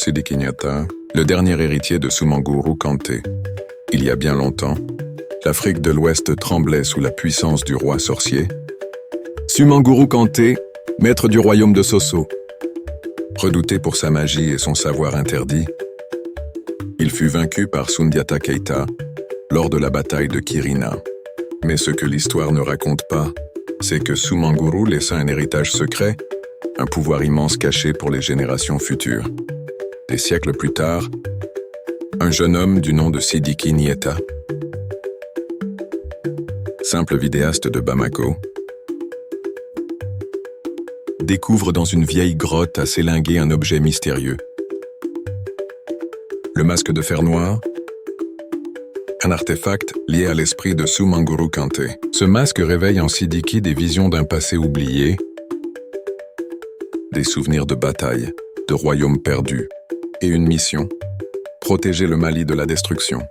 Sidiki Nyata, le dernier héritier de Soumanguru Kanté. Il y a bien longtemps, l'Afrique de l'Ouest tremblait sous la puissance du roi sorcier. Soumanguru Kanté, maître du royaume de Soso. Redouté pour sa magie et son savoir interdit, il fut vaincu par Soundiata Keita lors de la bataille de Kirina. Mais ce que l'histoire ne raconte pas, c'est que Soumanguru laissa un héritage secret, un pouvoir immense caché pour les générations futures. Des siècles plus tard, un jeune homme du nom de Sidiki Nyata, simple vidéaste de Bamako, découvre dans une vieille grotte à Sélingué un objet mystérieux. Le masque de fer noir, un artefact lié à l'esprit de Soumanguru Kanté. Ce masque réveille en Sidiki des visions d'un passé oublié, des souvenirs de batailles, de royaumes perdus, et une mission, protéger le Mali de la destruction.